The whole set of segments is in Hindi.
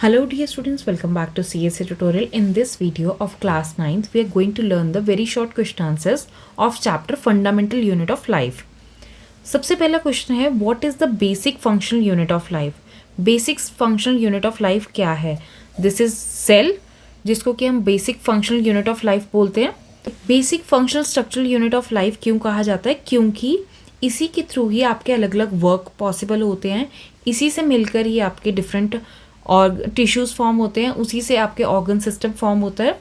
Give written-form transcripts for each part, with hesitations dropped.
Hello dear students, welcome back to CSA tutorial. In this video of class 9th, we are going to learn the very short question answers of chapter Fundamental Unit of Life. सबसे पहला क्वेश्चन है what is the basic functional unit of life. Basic functional unit of life क्या है? दिस इज सेल, जिसको कि हम basic functional unit of life बोलते हैं. Basic functional structural unit of life क्यों कहा जाता है? क्योंकि इसी के थ्रू ही आपके अलग अलग वर्क पॉसिबल होते हैं. इसी से मिलकर ही आपके डिफरेंट और टिश्यूज़ फॉर्म होते हैं, उसी से आपके ऑर्गन सिस्टम फॉर्म होता है.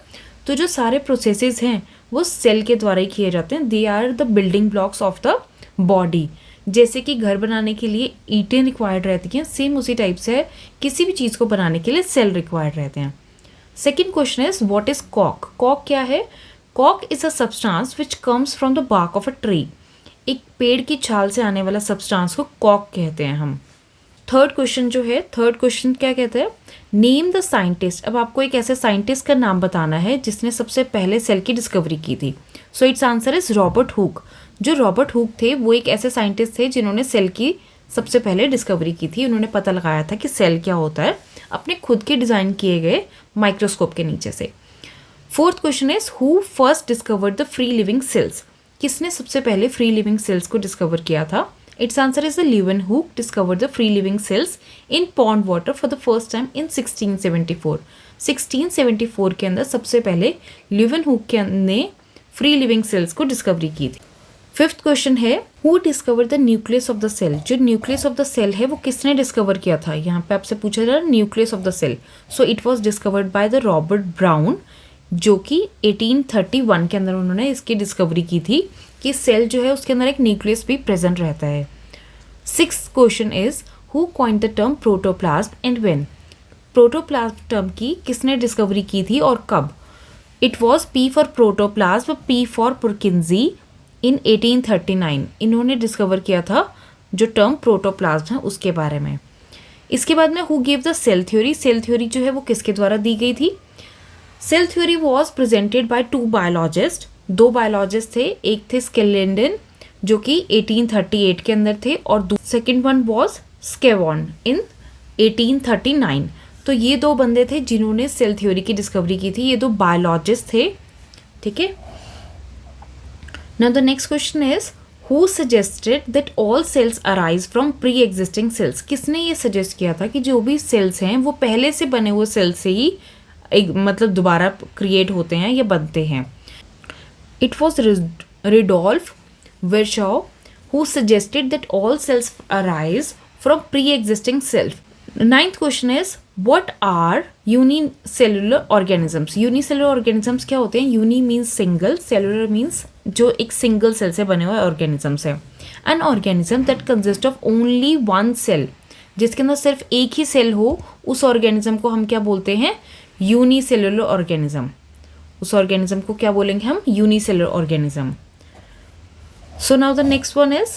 तो जो सारे प्रोसेसेस हैं वो सेल के द्वारा ही किए जाते हैं. They are the building blocks of the body. जैसे कि घर बनाने के लिए ईंटें रिक्वायर्ड रहती हैं, सेम उसी टाइप से है किसी भी चीज़ को बनाने के लिए सेल रिक्वायर्ड रहते हैं. Second question is what is Kock. Kock क्या है? Kock is a substance which comes from the bark of a tree. एक पेड़ की छाल से आने वाला सब्सटेंस को कॉक कहते हैं हम. थर्ड क्वेश्चन जो है, थर्ड क्वेश्चन क्या कहते हैं? Name the scientist. अब आपको एक ऐसे साइंटिस्ट का नाम बताना है जिसने सबसे पहले सेल की डिस्कवरी की थी. सो its answer is Robert Hooke. जो रॉबर्ट हुक थे वो एक ऐसे साइंटिस्ट थे जिन्होंने सेल की सबसे पहले डिस्कवरी की थी. उन्होंने पता लगाया था कि सेल क्या होता है अपने खुद के डिज़ाइन किए गए माइक्रोस्कोप के नीचे से. Fourth question is who first discovered the free living sales. किसने सबसे पहले फ्री लिविंग सेल्स को डिस्कवर किया था? Its answer is the Leeuwenhoek discovered the free living cells in pond water for the first time in 1674. 1674 के अंदर सबसे पहले ल्यूवेनहुक ने फ्री लिविंग सेल्स को डिस्कवरी की थी. फिफ्थ क्वेश्चन है who discover the nucleus of the cell. जो न्यूक्लियस ऑफ द सेल है वो किसने डिस्कवर किया था? यहाँ पे आपसे पूछा जा रहा है nucleus of the cell. So it was discovered by the Robert Brown, जो कि 1831 के अंदर उन्होंने इसकी डिस्कवरी की थी कि सेल जो है उसके अंदर एक न्यूक्लियस भी प्रेजेंट रहता है. Sixth question is who coined the term protoplasm and when. Protoplasm term की किसने डिस्कवरी की थी और कब? It was P for protoplasm, P for Purkinje in 1839. इन्होंने डिस्कवर किया था जो टर्म प्रोटोप्लाज्म है उसके बारे में. इसके बाद में who give the cell theory. Cell theory जो है वो किसके द्वारा दी गई थी? Cell theory was presented by two biologist. दो बायोलॉजिस्ट थे, एक थे स्केलेंडन जो कि 1838 के अंदर थे और सेकेंड वन वॉज स्केवॉन इन 1839. तो ये दो बंदे थे जिन्होंने सेल थ्योरी की डिस्कवरी की थी. ये दो बायोलॉजिस्ट थे. ठीक है. Now the next question is who suggested that all cells arise from pre existing cells. किसने ये सजेस्ट किया था कि जो भी सेल्स हैं वो पहले से बने हुए सेल्स से ही एक मतलब दोबारा क्रिएट होते हैं या बनते हैं? It was रिडोल्फ Virchow who suggested that all cells arise from pre-existing self. Ninth question is what are unicellular organisms. Unicellular organisms क्या होते हैं? Uni means single, cellular means जो एक सिंगल सेल से बने हुए ऑर्गेनिजम्स है. An organism that consists of only one cell, जिसके अंदर सिर्फ एक ही सेल हो, उस ऑर्गेनिज्म को हम क्या बोलते हैं? Unicellular organism. उस ऑर्गेनिज्म को क्या बोलेंगे हम? Unicellular organism. So now the next one is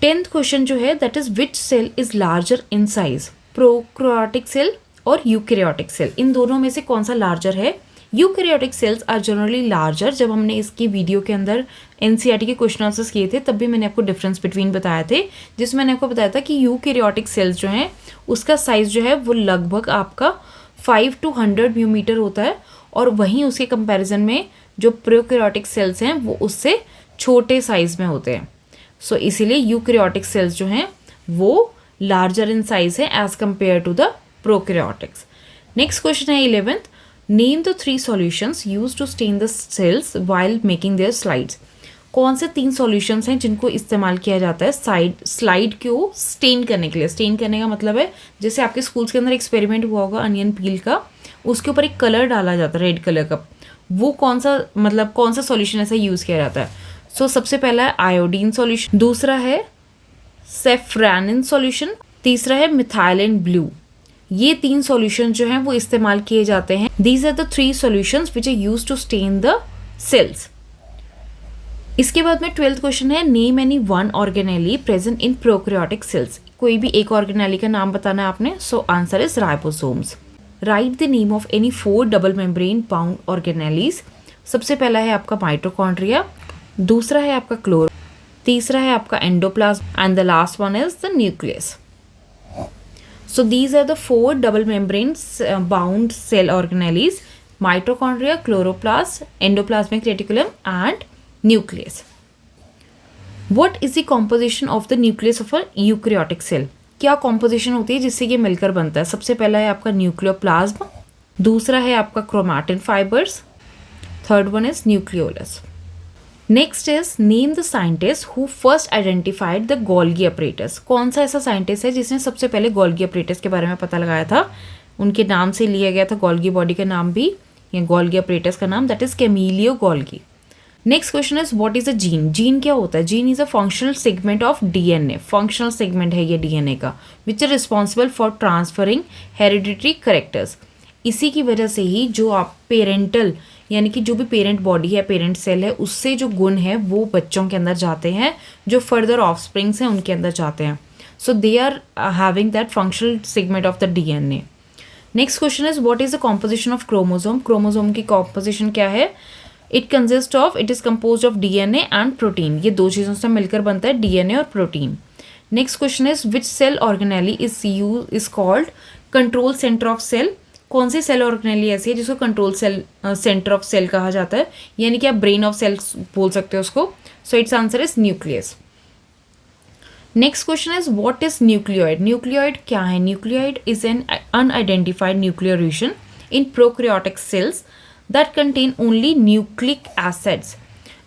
10th question जो है that is which cell is larger in size. Prokaryotic cell और यूकैरियोटिक सेल, इन दोनों में से कौन सा लार्जर है? Eukaryotic cells are generally larger. जब हमने इसकी वीडियो के अंदर एनसीईआरटी के क्वेश्चन आंसर्स किए थे तब भी मैंने आपको डिफरेंस बिटवीन बताए थे, जिसमें मैंने आपको बताया था कि यूकैरियोटिक सेल्स जो हैं उसका साइज जो है वो लगभग आपका 5 to 100 म्यूमीटर होता है और वहीं उसके कंपैरिजन में जो प्रोकैरियोटिक सेल्स हैं वो उससे छोटे साइज में होते हैं. सो इसीलिए यूकैरियोटिक सेल्स जो हैं वो लार्जर इन साइज है as compare to the prokaryotics. Next question है 11th. Name the 3 solutions used to stain the cells while making their slides. कौन से 3 सॉल्यूशंस हैं जिनको इस्तेमाल किया जाता है स्लाइड को स्टेन करने के लिए? स्टेन करने का मतलब है जैसे आपके स्कूल्स के अंदर एक्सपेरिमेंट हुआ होगा अनियन पील का, उसके ऊपर एक कलर डाला जाता है रेड कलर का. वो कौन सा सॉल्यूशन ऐसा यूज़ किया जाता है? सो सबसे पहला है आयोडीन सॉल्यूशन, दूसरा है सेफ्रानिन सॉल्यूशन, तीसरा है मिथाइलिन ब्लू. ये 3 सॉल्यूशन जो हैं वो इस्तेमाल किए जाते हैं. These are the 3 solutions which are used to stain the cells. इसके बाद में 12th क्वेश्चन है name any one organelle present in prokaryotic cells. कोई भी एक ऑर्गेनेली का नाम बताना है आपने. So answer is ribosomes. Write the name of any 4 double membrane bound organelles. सबसे पहला है आपका माइटोकॉन्ड्रिया, दूसरा है आपका क्लोर, तीसरा है आपका endoplasm and the last one is the nucleus. So these are the four double membrane bound cell organelles: mitochondria, chloroplast, endoplasmic reticulum and nucleus. What is the composition of the nucleus of a eukaryotic cell? क्या composition होती है जिससे ये मिलकर बनता है? सबसे पहला है आपका न्यूक्लियोप्लाज्म, दूसरा है आपका chromatin fibres, third one is nucleolus. Next is name the scientist who first identified the Golgi apparatus. कौन सा ऐसा साइंटिस्ट है जिसने सबसे पहले गोल्गी अपरेटस के बारे में पता लगाया था? उनके नाम से लिया गया था गोल्गी बॉडी का नाम भी, या गोल्गी अपरेटस का नाम, that is Camillo Golgi. Next question is what is a gene. Gene क्या होता है? Gene is a functional segment of DNA. Functional segment है ये डीएनए का, which is responsible for transferring hereditary characters. इसी की वजह से ही जो आप पेरेंटल यानी कि जो भी पेरेंट बॉडी है, पेरेंट सेल है, उससे जो गुण है वो बच्चों के अंदर जाते हैं, जो फर्दर ऑफस्प्रिंग्स हैं उनके अंदर जाते हैं. So they are having that functional segment of the DNA. Next question is what is the composition of chromosome. Chromosome की कॉम्पोजिशन क्या है? It is compose of DNA and protein. ये दो चीज़ों से मिलकर बनता है, डीएनए और protein. Next question is which cell organelle is called control centre of cell. कौन सी सेल ऑर्गेनेली ऐसी है जिसको control cell centre of cell कहा जाता है, यानी कि आप ब्रेन ऑफ सेल्स बोल सकते हो उसको. So its answer is nucleus. Next question is what is nucleoid. Nucleoid क्या है? Nucleoid is an unidentified nuclear region in prokaryotic cells that contain only nucleic acids.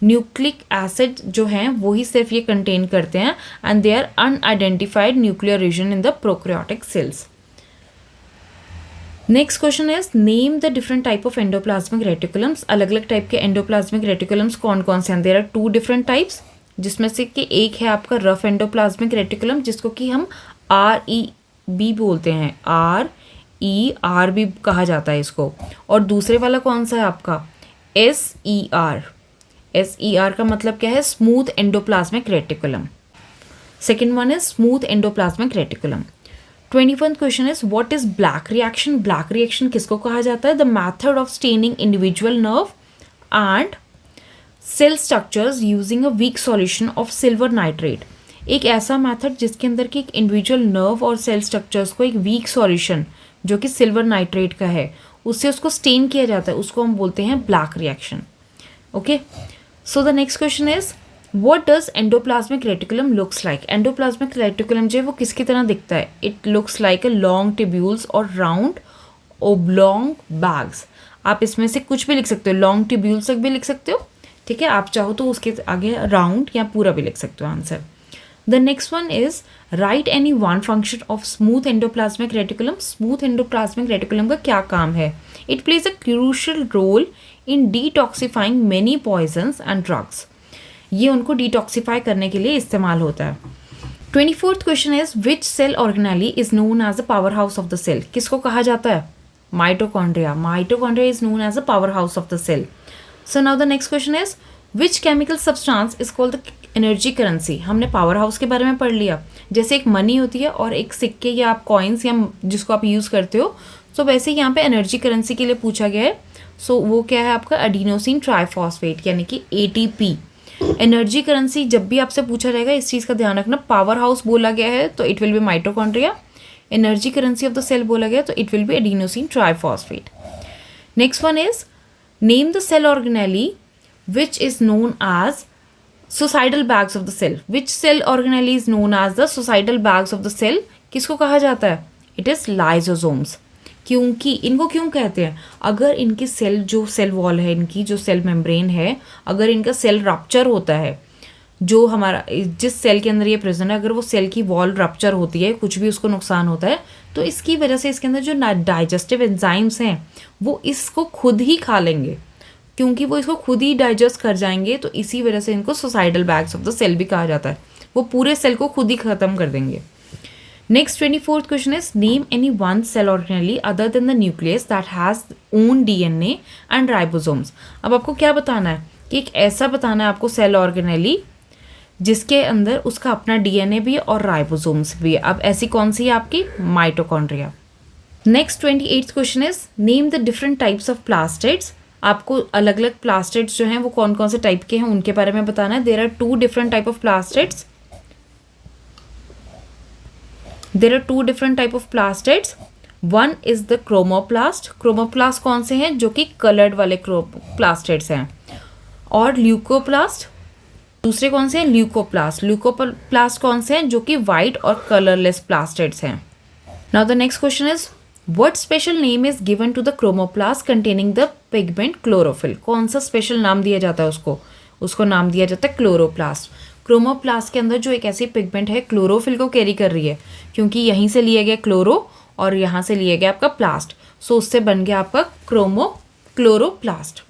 Nucleic acid जो हैं वो ही सिर्फ ये कंटेन करते हैं, and they are unidentified nuclear region in the prokaryotic cells. Next question is name the different type of endoplasmic reticulums. अलग अलग टाइप के एंडोप्लाज्मिक रेटिकुलम्स कौन कौन से हैं? देयर आर 2 डिफरेंट टाइप्स, जिसमें से कि एक है आपका रफ एंडोप्लाज्मिक रेटिकुलम, जिसको कि हम REB बोलते हैं, RER कहा जाता है इसको. और दूसरे वाला कौन सा है आपका? SER. SER का मतलब क्या है? Smooth endoplasmic reticulum. Second one is smooth endoplasmic reticulum. 21th question is what is black reaction. Black reaction किसको कहा जाता है? The method of staining individual nerve and cell structures using a weak solution of silver nitrate. एक ऐसा मैथड जिसके अंदर की एक इंडिविजुअल नर्व और सेल स्ट्रक्चर्स को एक वीक सॉल्यूशन जो कि सिल्वर नाइट्रेट का है, उससे उसको स्टेन किया जाता है, उसको हम बोलते हैं black reaction. Okay, so the next question is What does endoplasmic reticulum looks like? Endoplasmic reticulum जो है वो किसकी तरह दिखता है? It looks like a long tubules और round oblong bags. आप इसमें से कुछ भी लिख सकते हो, long tubules तक भी लिख सकते हो, ठीक है. आप चाहो तो उसके आगे round या पूरा भी लिख सकते हो answer. The next one is write any one function of smooth endoplasmic reticulum. Smooth endoplasmic reticulum का क्या काम है? It plays a crucial role in detoxifying many poisons and drugs. ये उनको डिटॉक्सीफाई करने के लिए इस्तेमाल होता है. 24th question is which cell organelle is known as the powerhouse of the cell. किसको कहा जाता है? Mitochondria. Mitochondria is known as the powerhouse of the cell. So now the next question is which chemical substance is called the energy currency. हमने पावर हाउस के बारे में पढ़ लिया, जैसे एक मनी होती है और एक सिक्के या आप कॉइन्स या जिसको आप यूज़ करते हो, सो वैसे ही यहाँ पे एनर्जी करेंसी के लिए पूछा गया है. सो वो क्या है आपका? एडिनोसिन ट्राइफॉस्फेट यानी कि ATP. एनर्जी करेंसी जब भी आपसे पूछा जाएगा इस चीज़ का ध्यान रखना, पावर हाउस बोला गया है तो it will be mitochondria, energy currency of the cell बोला गया तो it will be adenosine triphosphate. Next one is name the cell organelle which is known as suicidal bags of the cell. Which cell organelle is known as the suicidal bags of the cell. किसको कहा जाता है? It is lysosomes. क्योंकि इनको क्यों कहते हैं? अगर इनकी सेल जो सेल वॉल है, इनकी जो सेल मेम्ब्रेन है, अगर इनका सेल रप्चर होता है, जो हमारा जिस सेल के अंदर ये प्रेजेंट है, अगर वो सेल की वॉल रप्चर होती है, कुछ भी उसको नुकसान होता है, तो इसकी वजह से इसके अंदर जो डाइजेस्टिव एंजाइम्स हैं वो इसको खुद ही खा लेंगे, क्योंकि वो इसको खुद ही डाइजेस्ट कर जाएंगे. तो इसी वजह से इनको suicidal bags of the cell भी कहा जाता है. वो पूरे सेल को खुद ही ख़त्म कर देंगे. Next 24th question is name any one cell organelle other than the nucleus that has own DNA and ribosomes. अब आपको क्या बताना है कि एक ऐसा बताना है आपको सेल ऑर्गेनेली जिसके अंदर उसका अपना DNA भी है और राइबोसोम्स भी है. अब ऐसी कौन सी है आपकी? Mitochondria. Next 28th question is name the different types of plastids. आपको अलग अलग प्लास्टिड्स जो हैं वो कौन कौन से टाइप के हैं उनके बारे में बताना है. There are 2 different type of plastids. There are two different type of plastids. One is the chromoplast. Chromoplast कौन से हैं? जो कि कलर्ड वाले प्लास्टिड्स हैं. और ल्यूकोप्लास्ट दूसरे कौन से हैं? ल्यूकोप्लास्ट. ल्यूकोप्लास्ट कौन से हैं? जो कि वाइट और कलरलेस प्लास्टिड्स हैं. Now the next question is what special name is given to the chromoplast containing the pigment chlorophyll. कौन सा स्पेशल नाम दिया जाता है उसको नाम दिया जाता है क्लोरोप्लास्ट. क्रोमोप्लास्ट के अंदर जो एक ऐसी पिगमेंट है क्लोरोफिल को कैरी कर रही है, क्योंकि यहीं से लिया गया क्लोरो और यहाँ से लिया गया आपका प्लास्ट, सो उससे बन गया आपका chloroplast.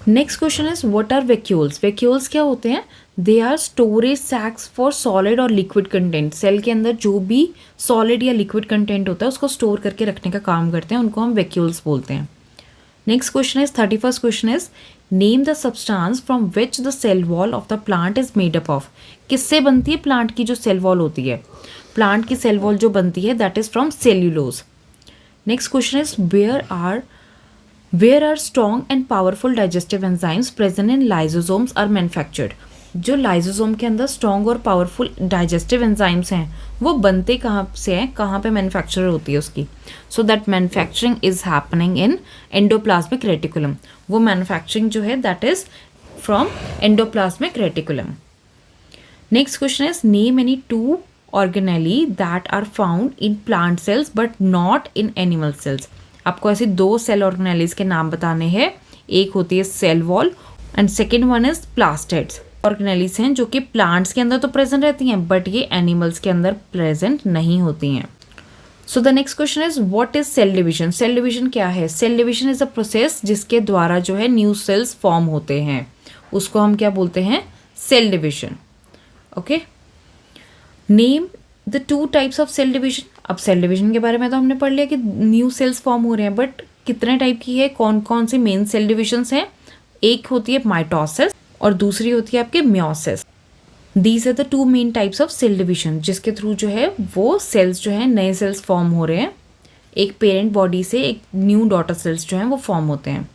Next question is what are vacuoles. Vacuoles क्या होते हैं? They are storage sacs for solid और लिक्विड कंटेंट. सेल के अंदर जो भी सॉलिड या लिक्विड कंटेंट होता है उसको स्टोर करके रखने का काम करते हैं, उनको हम वैक्यूल्स बोलते हैं. Next question is 31st question is name the substance from which the cell wall of the plant is made up of. किससे बनती है प्लांट की जो सेल वॉल होती है? प्लांट की सेल वॉल जो बनती है that is from cellulose. Next question is where are strong and powerful digestive enzymes present in lysosomes are manufactured. जो लाइजोसोम के अंदर स्ट्रॉन्ग और पावरफुल डाइजेस्टिव एंजाइम्स हैं वो बनते कहाँ से हैं, कहाँ पे मैन्युफैक्चर होती है उसकी? So that manufacturing is happening in endoplasmic reticulum. वो मैन्युफैक्चरिंग जो है that is from endoplasmic reticulum. Next question is name any two organelle that are found in plant cells but not in animal cells. आपको ऐसे दो सेल ऑर्गेनेलीज के नाम बताने हैं. एक होती है cell wall and second one is plastids. Organelles हैं जो कि प्लांट्स के अंदर तो प्रेजेंट रहती हैं बट ये एनिमल्स के अंदर प्रेजेंट नहीं होती हैं. So the next question is what is cell division. Cell division क्या है? Cell division is a process जिसके द्वारा जो है न्यू सेल्स फॉर्म होते हैं, उसको हम क्या बोलते हैं? Cell division. Okay, name the two types of cell division. अब सेल डिवीजन के बारे में तो हमने पढ़ लिया कि न्यू सेल्स फॉर्म हो रहे हैं, बट कितने टाइप की है, कौन कौन सी मेन सेल डिविजन्स हैं? एक होती है माइटोसिस और दूसरी होती है आपके meiosis. These are the two main types of cell division जिसके थ्रू जो है वो सेल्स जो है नए सेल्स फॉर्म हो रहे हैं. एक पेरेंट बॉडी से एक न्यू डॉटर सेल्स जो हैं वो फॉर्म होते हैं.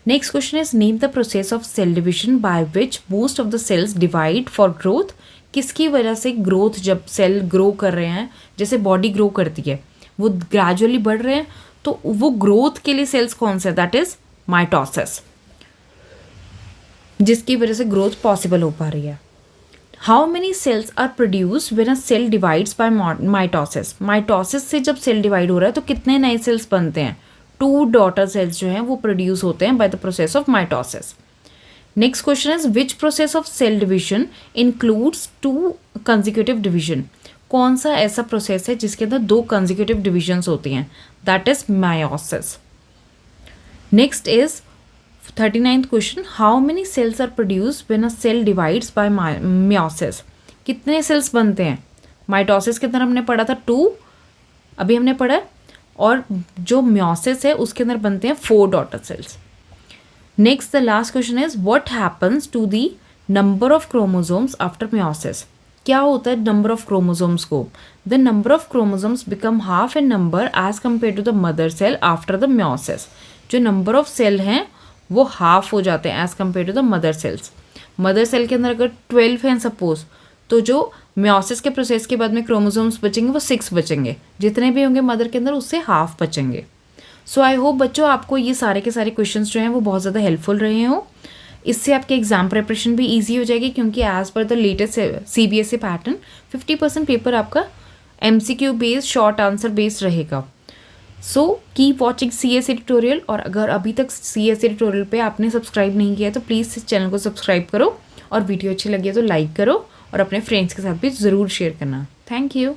Next question is name the process of cell division by which most of the cells divide for growth. किसकी वजह से ग्रोथ, जब सेल ग्रो कर रहे हैं, जैसे बॉडी ग्रो करती है वो ग्रेजुअली बढ़ रहे हैं, तो वो ग्रोथ के लिए सेल्स कौन से? दैट इज माइटोसिस, जिसकी वजह से ग्रोथ पॉसिबल हो पा रही है. How many cells are produced when a cell divides by mitosis. Mitosis से जब सेल डिवाइड हो रहा है तो कितने नए सेल्स बनते हैं? 2 डॉटर सेल्स जो हैं वो प्रोड्यूस होते हैं by the process of mitosis. Next question is which process of cell division includes 2 consecutive division. कौन सा ऐसा प्रोसेस है जिसके अंदर 2 कंसेक्यूटिव डिविजन्स होती हैं? That is meiosis. Next is 39th question how many cells are produced when a cell divides by meiosis. कितने सेल्स बनते हैं? माइटोसिस के अंदर हमने पढ़ा था 2, अभी हमने पढ़ा, और जो मियोसिस है उसके अंदर बनते हैं 4 daughter cells. Next the last question is what happens to the number of chromosomes after meiosis. क्या होता है नंबर ऑफ क्रोमोसोम्स को? The number of chromosomes become half in number as compare to the mother cell after the meiosis. जो नंबर ऑफ सेल हैं वो हाफ हो जाते हैं as compare to the mother cells. Mother cell के अंदर अगर 12 हैं सपोज, तो जो मियोसिस के प्रोसेस के बाद में क्रोमोसोम्स बचेंगे वो 6 बचेंगे. जितने भी होंगे मदर के अंदर उससे हाफ बचेंगे. सो आई होप बच्चों आपको ये सारे के सारे क्वेश्चंस जो हैं वो बहुत ज़्यादा हेल्पफुल रहे हों. इससे आपके एग्जाम प्रिपरेशन भी ईजी हो जाएगी, क्योंकि as per the latest CBSE pattern 50% paper आपका MCQ based short answer based रहेगा. So keep watching CSE tutorial. और अगर अभी तक CSE ट्यूटोरियल पे आपने सब्सक्राइब नहीं किया है तो प्लीज़ इस चैनल को सब्सक्राइब करो, और वीडियो अच्छी लगी है तो लाइक करो और अपने फ्रेंड्स के साथ भी ज़रूर शेयर करना. Thank you.